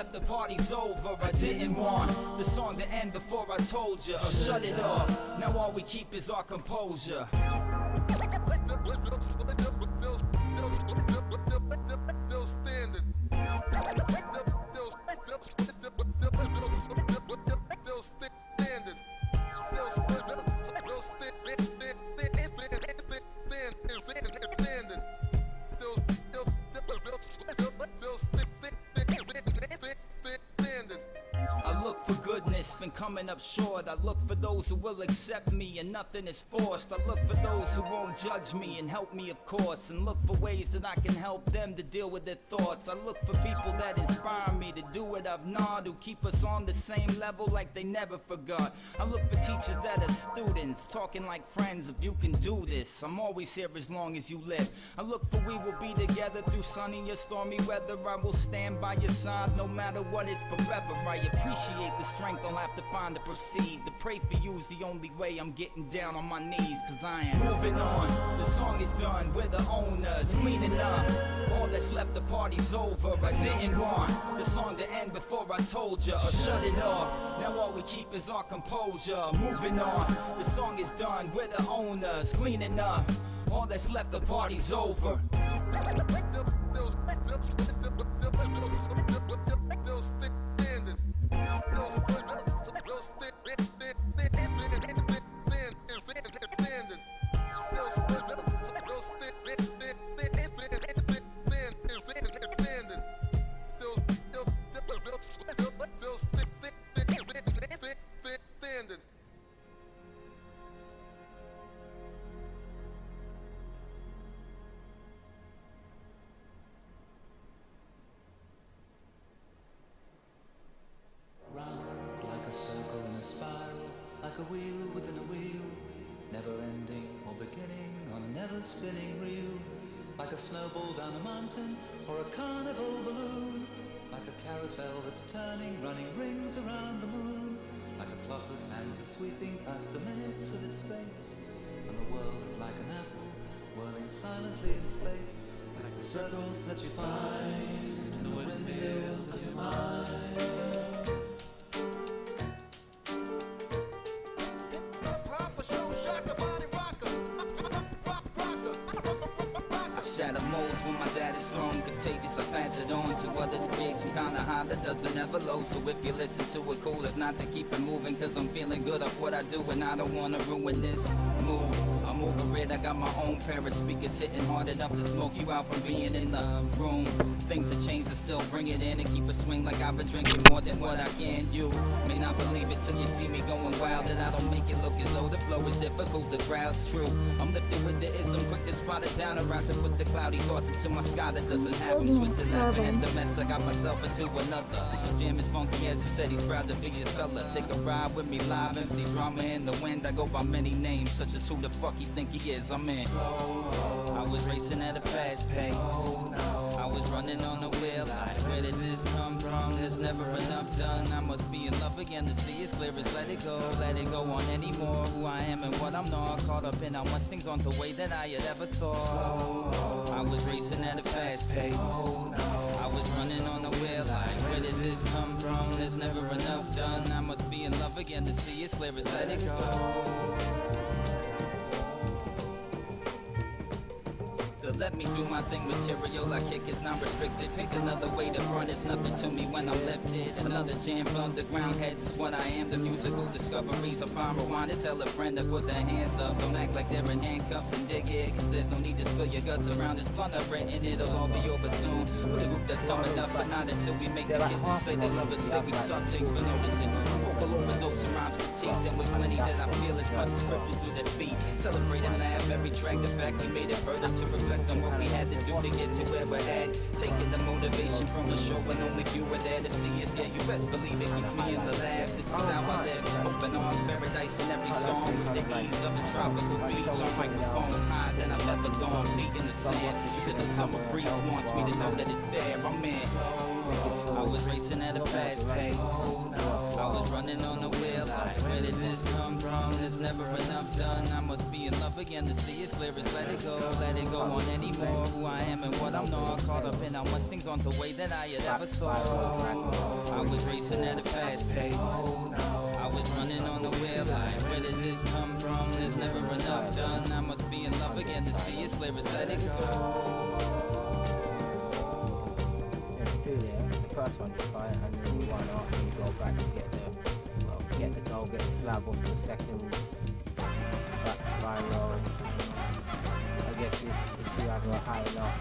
left, the party's over. I didn't want the song to end before I told you, or shut it off. Now all we keep is our composure. Still standing. I look for goodness, been coming up short. I look for those who will accept me and nothing is forced. I look for those who won't judge me and help me, of course, and look for ways that I can help them to deal with their thoughts. I look for people that inspire me to do what I've not, who keep us on the same level like they never forgot. I look for teachers that are students, talking like friends. If you can do this, I'm always here as long as you live. I look for we will be together through sunny or stormy weather. I will stand by your side no matter what, it's forever. I appreciate the strength I'll have to find to proceed. To pray for you's the only way. I'm getting down on my knees, cause I am moving on. The song is done, we're the owners, cleaning up. All that's left, the party's over. I didn't want the song to end before I told you, or shut it off. Now all we keep is our composure. Moving on, the song is done, we're the owners, cleaning up. All that's left, the party's over. Like a wheel within a wheel, never ending or beginning on a never spinning reel. Like a snowball down a mountain or a carnival balloon. Like a carousel that's turning, running rings around the moon. Like a clock whose hands are sweeping past the minutes of its face. And the world is like an apple whirling silently in space. Like the circles that you find in the windmills of your mind. Shatter molds when my dad is on. Contagious, I pass it on to others. Create some kind of high that doesn't ever low. So if you listen to it, cool. If not, then keep it moving. Cause I'm feeling good off what I do and I don't wanna ruin this mood. I'm over it, I got my own pair of speakers hitting hard enough to smoke you out from being in the room. Things have changed, I still bring it in and keep a swing like I've been drinking more than what I can. You may not believe it till you see me going wild, and I don't make it look as though the flow is difficult, the crowd's true. I'm lifted with the ism, quick to spot it down around to put the cloudy thoughts into my sky that doesn't have them twisted, laughing at the mess I got myself into. Another jam is funky as he said, he's proud to be his fella. Take a ride with me live, MC drama in the wind. I go by many names, such as who the fuck he think he is. I'm in. I was racing at a fast pace. I was running on the wheel. Where did this come from? There's never enough done. I must be in love again to see as clear as let it go on anymore. Who I am and what I'm not. Caught up in how much things aren't the way that I had ever thought. I was racing at a fast pace. I was running on the wheel. Where did this come from? There's never enough done. I must be in love again to see as clear as let it go. Let me do my thing, material I kick is not restricted. Pick another way to front, it's nothing to me when I'm lifted. Another jam from underground heads is what I am. The musical discoveries are fine, rewind to tell a friend to put their hands up. Don't act like they're in handcuffs and dig it, cause there's no need to spill your guts around this blunt of written. It'll all be over soon with a group that's coming up, but not until we make the kids who say they love us say we suck. Thanks for noticing. Vocal overdose and rhymes critiqued, and with plenty that I feel as much as cripples through their feet. Celebrate and laugh every track, the fact we made it further to reflect on what we had to do to get to where we're at. Taking the motivation from the show when only few were there to see us. Yeah, you best believe it keeps me in the lab. This is how I live. Open arms, paradise in every song. With the ease of a tropical beach on microphones higher than I've ever gone. Feet in the sand. Said the summer breeze wants me to know that it's there. I'm in. I was racing at a fast pace. I was running on the wheel. Where did this come from? There's never enough done. I must be in love again to see as clear as let it go on anymore. Who I am and what I'm not. Caught up in how much things aren't the way that I had ever thought. first one you fight, and then you one after you go back and get the goal, get the slab off the second flat spiral. I guess if you have a high enough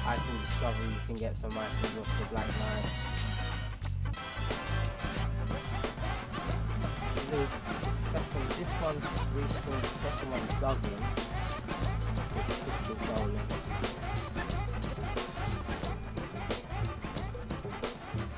item discovery, you can get some items off the Black Knight. This one's respawned, the second one doesn't. With the crystal golem.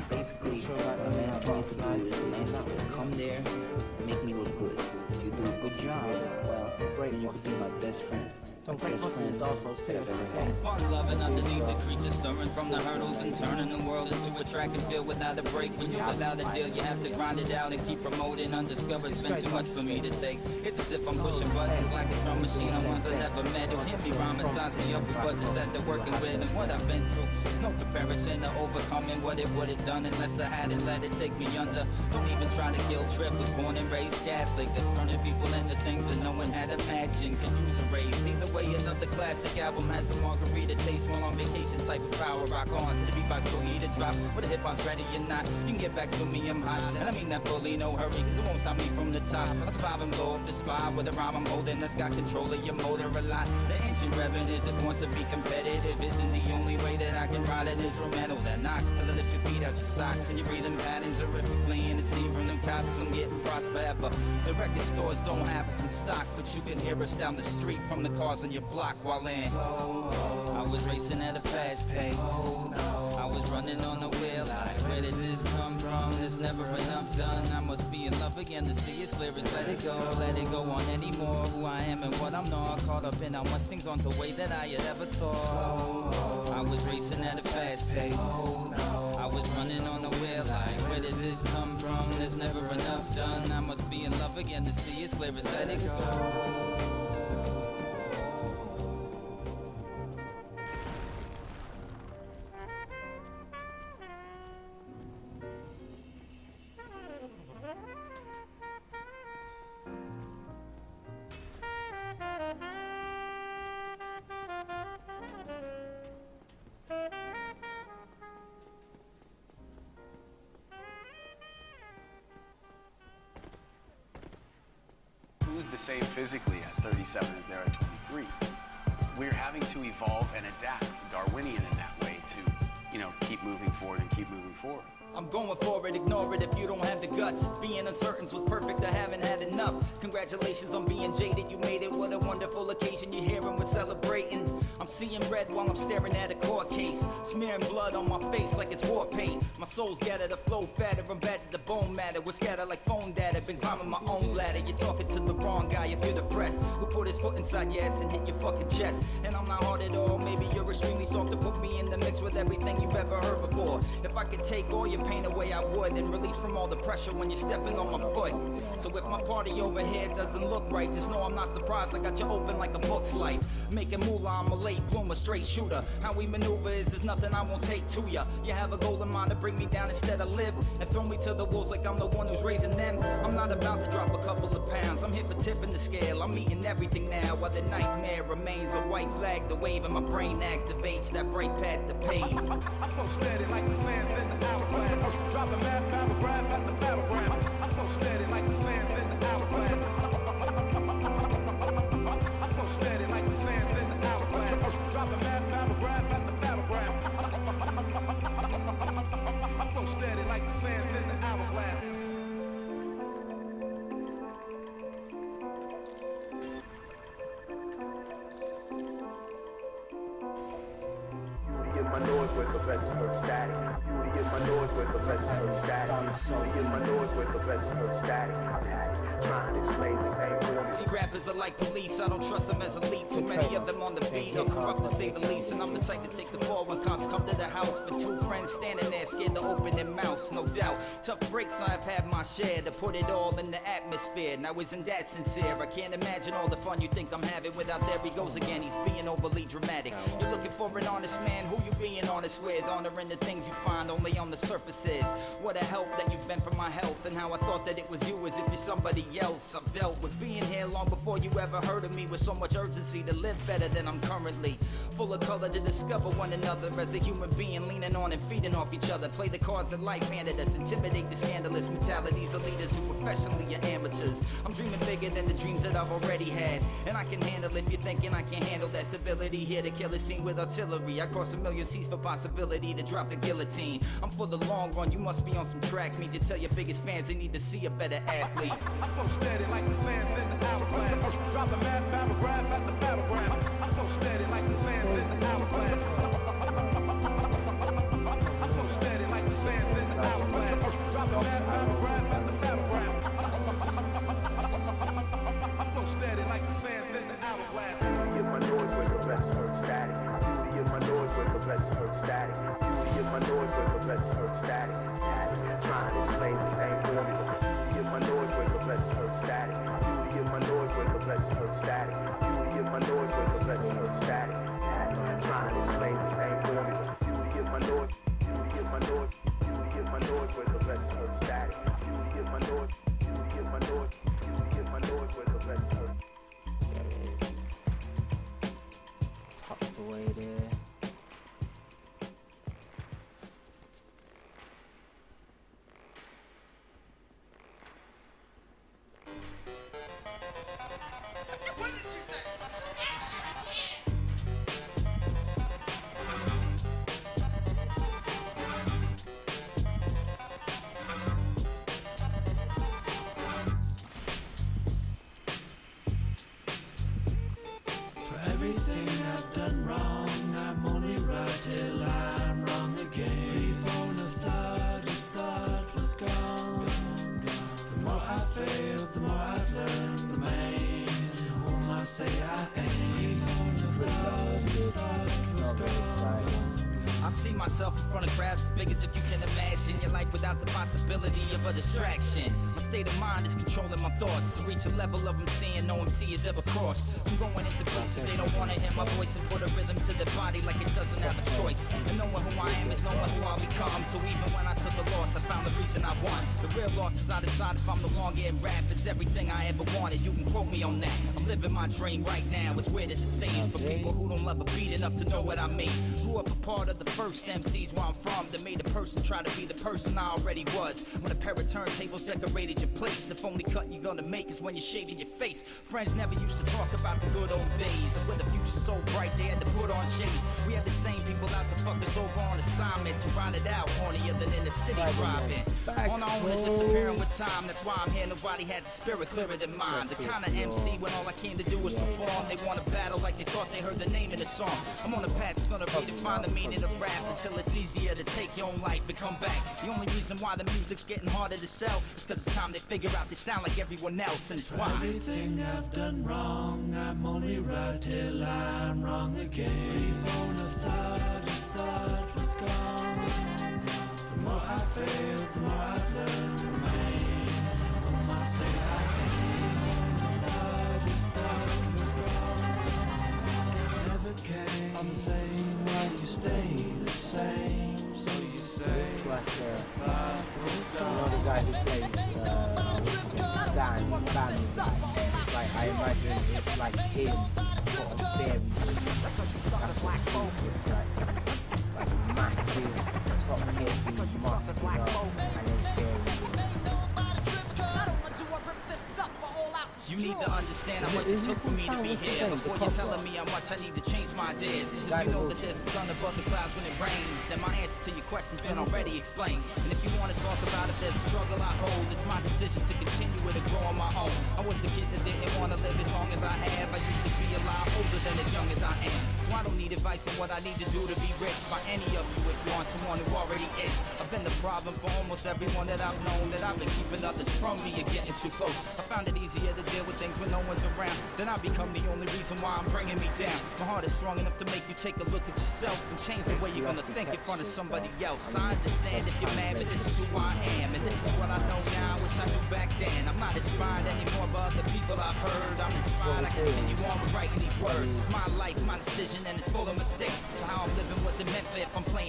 Basically, what I'm asking you to do is, man, come there and make me look good. If you do a good job, well, then you could be my best friend. Best friend that I've ever had. Fun loving underneath the creature, stirring from the hurdles and turning the world into a track and field without a break. When you're without a deal, you have to grind it out and keep promoting. Undiscovered, it's been too much for me to take. It's as if I'm pushing buttons like a drum machine on ones I never met. Who hit me, rhyme and size me up with budgets that they're working with and what I've been through. It's no comparison to overcoming what it would have done unless I hadn't let it take me under. Don't even try to guilt trip. Was born and raised Catholic. That's turning people into things that no one had imagined. Can use a raise either way. Another classic album has a margarita taste while on vacation type of power. Rock on to the beat by Spooky to drop. Whether hip hop's ready or not, you can get back to me, I'm hot. And I mean that fully, no hurry, cause it won't stop me from the top. I spy and blow up the spot with a rhyme I'm holding that's got control of your motor a lot. The engine revving is it wants to be competitive. Isn't the only way that I can ride an instrumental that knocks till it lifts your feet out your socks and you're breathing patterns. Or if you're fleeing the scene from them cops, I'm getting crossed forever. The record stores don't have us in stock, but you can hear us down the street from the cars on your block while in. I was racing at a fast pace. I was running on the wheel. Where did this come from? There's never enough done. I must be in love again to see as clear as let it go on anymore. Who I am and what I'm not. Caught up in how much things aren't the way that I had ever thought. I was racing at a fast pace. I was running on the wheel. Where did this come from? There's never enough done. I must be in love again to see as clear as let it go. Who's the same physically at 37 as there at 23? We're having to evolve and adapt, Darwinian in that way, to, keep moving forward and keep moving forward. I'm going for it, ignore it if you don't have the guts. Being uncertain's was perfect, I haven't had enough. Congratulations on being jaded, you made it. What a wonderful occasion, you're here and we're celebrating. I'm seeing red while I'm staring at a court case. Smearing blood on my face like it's war paint. My soul's gathered to flow fatter, I'm battered to bone matter. We're scattered like phone data, been climbing my own ladder. You're talking to the wrong guy if you're depressed. Who put his foot inside your ass and hit your fucking chest. And I'm not hard at all, maybe you're extremely soft to put me in the mix with everything you've ever heard before. If I could take all your pain away, I would, and release from all the pressure when you're stepping on my foot. So if my party over here doesn't look right, just know I'm not surprised. I got you open like a book's life. Making moolah, I'm a late bloomer, straight shooter. How we maneuver is there's nothing I won't take to ya. You have a goal in mind to bring me down instead of live, and throw me to the wolves like I'm the one who's raising them. I'm not about to drop a couple of pounds, I'm here for tipping the scale. I'm eating everything now while the nightmare remains. A white flag to wave and my brain activates that bright path to pave. I'm so steady like the sands in the hourglass. Dropping math paragraph at the paragraph. I'm so steady like the sands in the hourglass. I'm so steady like the sands in the hourglass. Dropping math paragraph at the paragraph. I'm so steady like the sands in the hourglass. Beauty in my noise with the best of static. Beauty in my noise with the best of static. Beauty in my noise with the best of static. I've had it, trying to explain the same warning. See, rappers are like police, I don't trust them as elite. Too many of them on the beat are corrupt to say the least. And I'm the type to take the fall when cops come to the house. For two friends standing there scared to open their mouths, no doubt. Tough breaks, I've had my share to put it all in the atmosphere. Now isn't that sincere? I can't imagine all the fun you think I'm having without there he goes again. He's being overly dramatic. You're looking for an honest man, who you being honest with? Honoring the things you find only only on the surfaces. What a help that you've been for my health, and how I thought that it was you as if you're somebody else. I've dealt with being here long before you ever heard of me, with so much urgency to live better than I'm currently. Full of color to discover one another as a human being, leaning on and feeding off each other. Play the cards that life handed us, intimidate the scandalous mentalities of leaders who professionally are amateurs. I'm dreaming bigger than the dreams that I've already had, and I can handle if you're thinking I can't handle that stability. Here to kill a scene with artillery. I cross a million seas for possibility to drop the guillotine. I'm for the long run, you must be on some track meet to tell your biggest fans they need to see a better athlete. I'm so steady like the sands in the hourglass. Dropping math paragraph after paragraph. I'm so steady like the sands in the hourglass. I'm so steady like the sands in the hourglass. Dropping math paragraph after paragraph. I'm so steady like the sands in the hourglass. Beauty in my noise where the rest heard static. Beauty in my noise where the rest heard static. Beauty in my noise where the rest heard static. Trying to explain the same formula. Beauty in my noise where the rest heard static. Beauty in my noise where the rest heard static. Beauty in my noise where the rest heard static. Trying to explain the same formula. Beauty in my noise. Beauty in my noise. Beauty in my noise where the rest heard static. Beauty in my noise. Beauty in my noise. Beauty in my noise where the rest heard. Tucked away there. What did you say? For everything I've done wrong, I'm only right till I'm wrong again. Reborn of thought, whose thought was gone. The more I failed, the more I've learned. The man whom I say I am. Reborn of thought, whose thought was gone. I see myself in front of crowds as big as if you can imagine your life without the possibility of a distraction. My state of mind is controlling my thoughts to reach a level of MC no MC has ever crossed. I'm going into places they don't want to hear my voice and put a rhythm to their body like it doesn't have a choice. And knowing who I am is knowing who I'll become. So even when I took a loss, I found the reason I won. The real loss is I decided if I'm no longer in rap, it's everything I ever wanted. You can quote me on that. I'm living my dream right now. As weird as it seems for people who don't love a beat enough to know what I mean. Grew up a part of the first MCs where I'm from that made a person try to be the person I already was. When a pair of turntables decorated your place, if only cut you're gonna make is when you're shaving your face. Friends never used to talk about the good old days, where the future's so bright they had to put on shades. We had the same people out to fuck us over on assignment to ride it out hornier than in the city driving. On our own and disappearing with time. That's why I'm here. Nobody has a spirit clearer than mine. The kind of MC when all I came to do was perform. They want to battle like they thought they heard the name of the song. I'm on a path that's gonna redefine the meaning of rap until it's easier to take your own life and come back. The only reason why the music's getting harder to sell is cause it's time they figure out they sound like everyone else, and it's why. Everything I've done wrong, I'm only right till I'm wrong again. Reborn of thought, whose thought was gone. The more I failed, the more I've learned. The man whom I say I am. Thought, whose thought was gone. Never came. I'm the same, why you stay the same? So you say. Looks like you know the guy who plays Stan, like I imagine it's like him sort of very it's like massive, top heavy, muscular, and it's very You need to understand how much it took for me to be here. Before you're telling me how much I need to change my ideas. If you know that there's a sun above the clouds when it rains, then my answer to your question's been already explained. And if you want to talk about it, there's a struggle I hold. It's my decision to continue with it, grow on my own. I was the kid that didn't want to live as long as I have. I used to be a lot older than as young as I am. So I don't need advice on what I need to do to be rich by any of you if you want someone who already is. I've been the problem for almost everyone that I've known, that I've been keeping others from me and getting too close. I found it easier to deal with things when no one's around. Then I become the only reason why I'm bringing me down. My heart is strong enough to make you take a look at yourself and change the way you're gonna think in front of somebody else. I understand if you're mad, but this is who I am, and this is what I know now. I wish I knew back then. I'm not inspired anymore by other people I've heard. I'm inspired. I continue on with writing these words. It's my life, my decision, and it's full of mistakes. So how I'm living wasn't meant for if I'm playing